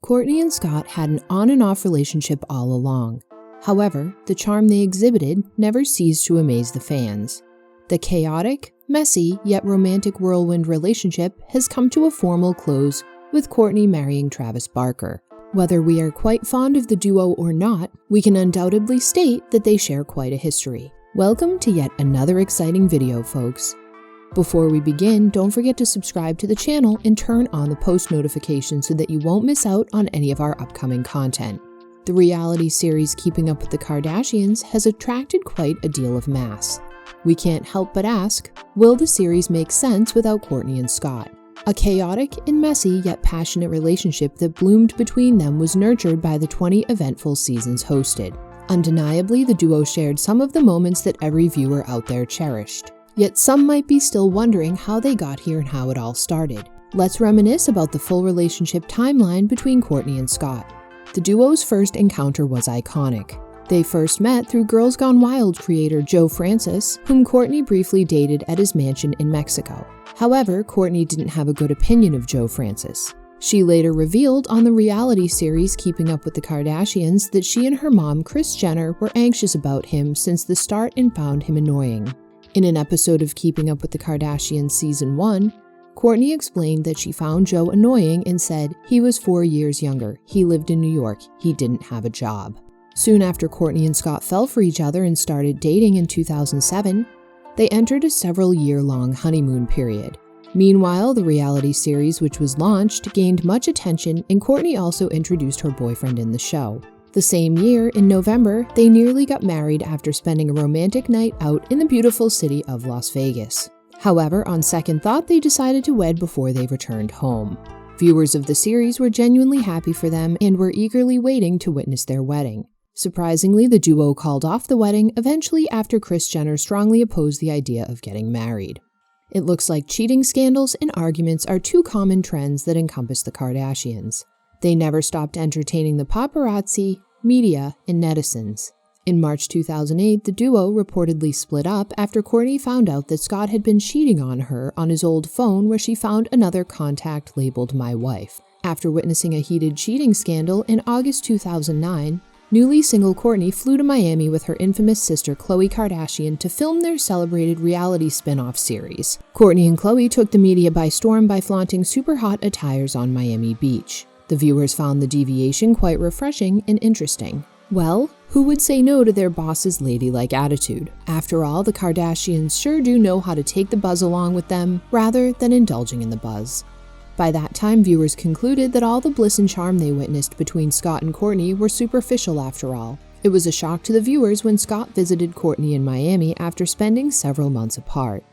Kourtney and Scott had an on and off relationship all along. However, the charm they exhibited never ceased to amaze the fans. The chaotic, messy, yet romantic whirlwind relationship has come to a formal close with Kourtney marrying Travis Barker. Whether we are quite fond of the duo or not, we can undoubtedly state that they share quite a history. Welcome to yet another exciting video, folks. Before we begin, don't forget to subscribe to the channel and turn on the post notifications so that you won't miss out on any of our upcoming content. The reality series Keeping Up with the Kardashians has attracted quite a deal of mass. We can't help but ask, will the series make sense without Kourtney and Scott? A chaotic and messy yet passionate relationship that bloomed between them was nurtured by the 20 eventful seasons hosted. Undeniably, the duo shared some of the moments that every viewer out there cherished. Yet some might be still wondering how they got here and how it all started. Let's reminisce about the full relationship timeline between Kourtney and Scott. The duo's first encounter was iconic. They first met through Girls Gone Wild creator Joe Francis, whom Kourtney briefly dated at his mansion in Mexico. However, Kourtney didn't have a good opinion of Joe Francis. She later revealed on the reality series Keeping Up with the Kardashians that she and her mom, Kris Jenner, were anxious about him since the start and found him annoying. In an episode of Keeping Up with the Kardashians Season 1, Kourtney explained that she found Joe annoying and said, "He was 4 years younger, he lived in New York, he didn't have a job." Soon after Kourtney and Scott fell for each other and started dating in 2007, they entered a several-year-long honeymoon period. Meanwhile, the reality series, which was launched, gained much attention, and Kourtney also introduced her boyfriend in the show. The same year, in November, they nearly got married after spending a romantic night out in the beautiful city of Las Vegas. However, on second thought, they decided to wed before they returned home. Viewers of the series were genuinely happy for them and were eagerly waiting to witness their wedding. Surprisingly, the duo called off the wedding eventually after Kris Jenner strongly opposed the idea of getting married. It looks like cheating scandals and arguments are two common trends that encompass the Kardashians. They never stopped entertaining the paparazzi, media, and netizens. In March 2008, the duo reportedly split up after Kourtney found out that Scott had been cheating on her on his old phone, where she found another contact labeled "My Wife." After witnessing a heated cheating scandal in August 2009, newly single Kourtney flew to Miami with her infamous sister Khloe Kardashian to film their celebrated reality spin-off series. Kourtney and Khloe took the media by storm by flaunting super hot attires on Miami Beach. The viewers found the deviation quite refreshing and interesting. Well, who would say no to their boss's ladylike attitude? After all, the Kardashians sure do know how to take the buzz along with them, rather than indulging in the buzz. By that time, viewers concluded that all the bliss and charm they witnessed between Scott and Kourtney were superficial after all. It was a shock to the viewers when Scott visited Kourtney in Miami after spending several months apart.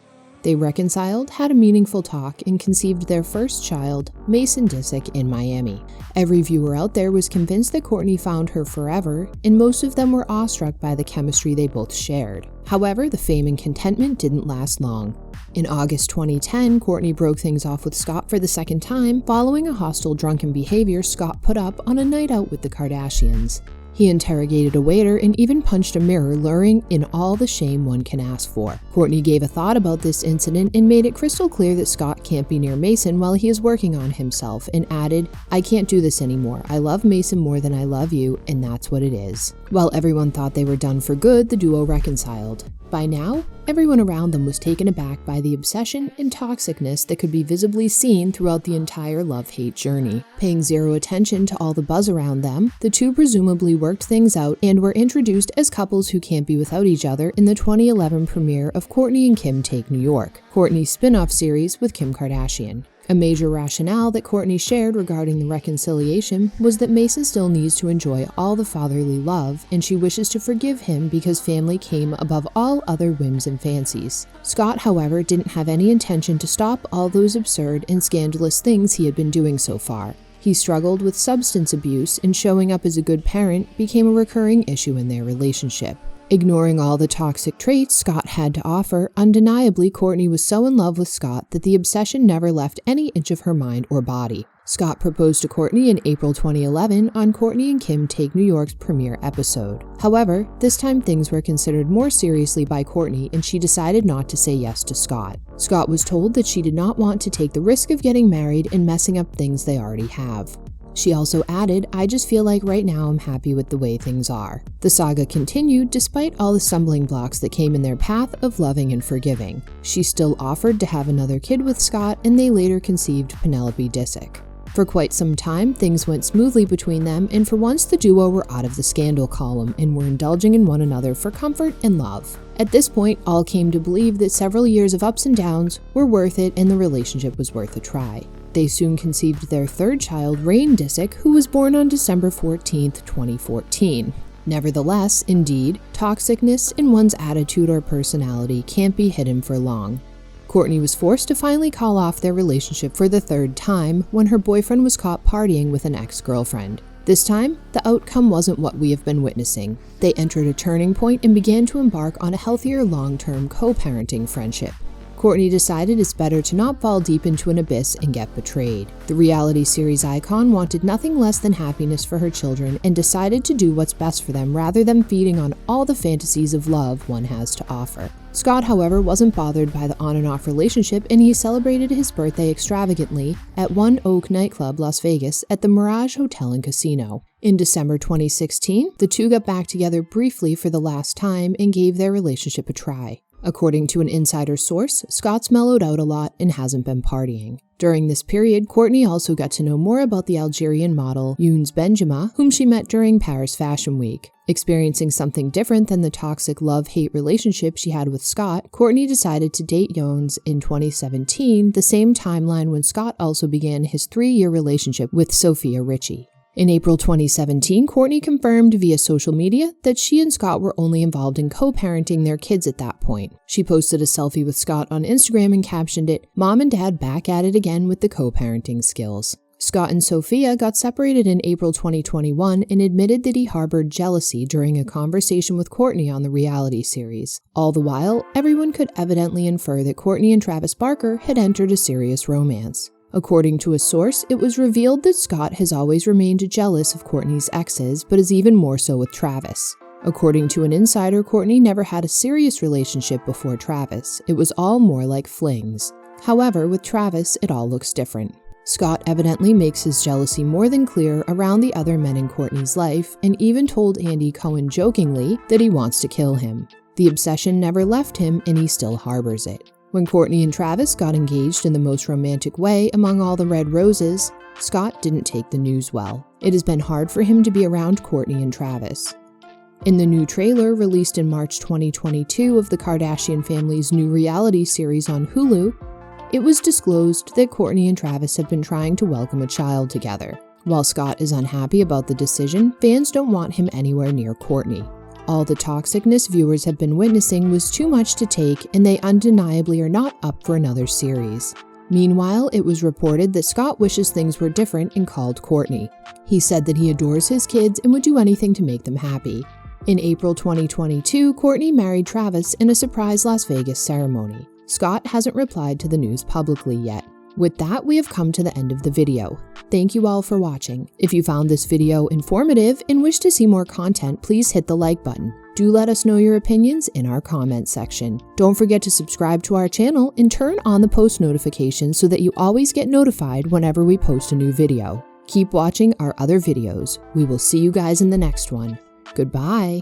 They reconciled, had a meaningful talk, and conceived their first child, Mason Disick, in Miami. Every viewer out there was convinced that Kourtney found her forever, and most of them were awestruck by the chemistry they both shared. However, the fame and contentment didn't last long. In August 2010, Kourtney broke things off with Scott for the second time, following a hostile drunken behavior Scott put up on a night out with the Kardashians. He interrogated a waiter and even punched a mirror, luring in all the shame one can ask for. Kourtney gave a thought about this incident and made it crystal clear that Scott can't be near Mason while he is working on himself, and added, "I can't do this anymore. I love Mason more than I love you, and that's what it is." While everyone thought they were done for good, the duo reconciled. By now, everyone around them was taken aback by the obsession and toxicness that could be visibly seen throughout the entire love-hate journey. Paying zero attention to all the buzz around them, the two presumably worked things out and were introduced as couples who can't be without each other in the 2011 premiere of Kourtney and Kim Take New York, Kourtney's spin-off series with Kim Kardashian. A major rationale that Kourtney shared regarding the reconciliation was that Mason still needs to enjoy all the fatherly love, and she wishes to forgive him because family came above all other whims and fancies. Scott, however, didn't have any intention to stop all those absurd and scandalous things he had been doing so far. He struggled with substance abuse, and showing up as a good parent became a recurring issue in their relationship. Ignoring all the toxic traits Scott had to offer, undeniably Kourtney was so in love with Scott that the obsession never left any inch of her mind or body. Scott proposed to Kourtney in April 2011 on Kourtney and Kim Take New York's premiere episode. However, this time things were considered more seriously by Kourtney, and she decided not to say yes to Scott. Scott was told that she did not want to take the risk of getting married and messing up things they already have. She also added, "I just feel like right now I'm happy with the way things are." The saga continued despite all the stumbling blocks that came in their path of loving and forgiving. She still offered to have another kid with Scott, and they later conceived Penelope Disick. For quite some time, things went smoothly between them, and for once the duo were out of the scandal column and were indulging in one another for comfort and love. At this point, all came to believe that several years of ups and downs were worth it and the relationship was worth a try. They soon conceived their third child, Rain Disick, who was born on December 14, 2014. Nevertheless, indeed, toxicness in one's attitude or personality can't be hidden for long. Kourtney was forced to finally call off their relationship for the third time when her boyfriend was caught partying with an ex-girlfriend. This time, the outcome wasn't what we have been witnessing. They entered a turning point and began to embark on a healthier long-term co-parenting friendship. Kourtney decided it's better to not fall deep into an abyss and get betrayed. The reality series icon wanted nothing less than happiness for her children and decided to do what's best for them rather than feeding on all the fantasies of love one has to offer. Scott, however, wasn't bothered by the on and off relationship, and he celebrated his birthday extravagantly at One Oak nightclub, Las Vegas, at the Mirage Hotel and Casino. In December 2016, the two got back together briefly for the last time and gave their relationship a try. According to an insider source, Scott's mellowed out a lot and hasn't been partying. During this period, Kourtney also got to know more about the Algerian model Younes Benjama, whom she met during Paris Fashion Week. Experiencing something different than the toxic love-hate relationship she had with Scott, Kourtney decided to date Younes in 2017, the same timeline when Scott also began his 3-year relationship with Sofia Richie. In April 2017, Kourtney confirmed via social media that she and Scott were only involved in co-parenting their kids at that point. She posted a selfie with Scott on Instagram and captioned it, "Mom and Dad back at it again with the co-parenting skills." Scott and Sofia got separated in April 2021 and admitted that he harbored jealousy during a conversation with Kourtney on the reality series. All the while, everyone could evidently infer that Kourtney and Travis Barker had entered a serious romance. According to a source, it was revealed that Scott has always remained jealous of Kourtney's exes, but is even more so with Travis. According to an insider, Kourtney never had a serious relationship before Travis. It was all more like flings. However, with Travis, it all looks different. Scott evidently makes his jealousy more than clear around the other men in Kourtney's life, and even told Andy Cohen jokingly that he wants to kill him. The obsession never left him, and he still harbors it. When Kourtney and Travis got engaged in the most romantic way among all the red roses, Scott didn't take the news well. It has been hard for him to be around Kourtney and Travis. In the new trailer released in March 2022 of the Kardashian family's new reality series on Hulu, it was disclosed that Kourtney and Travis have been trying to welcome a child together. While Scott is unhappy about the decision, fans don't want him anywhere near Kourtney. All the toxicness viewers have been witnessing was too much to take, and they undeniably are not up for another series. Meanwhile, it was reported that Scott wishes things were different and called Kourtney. He said that he adores his kids and would do anything to make them happy. In April 2022, Kourtney married Travis in a surprise Las Vegas ceremony. Scott hasn't replied to the news publicly yet. With that, we have come to the end of the video. Thank you all for watching. If you found this video informative and wish to see more content, please hit the like button. Do let us know your opinions in our comment section. Don't forget to subscribe to our channel and turn on the post notifications so that you always get notified whenever we post a new video. Keep watching our other videos. We will see you guys in the next one. Goodbye.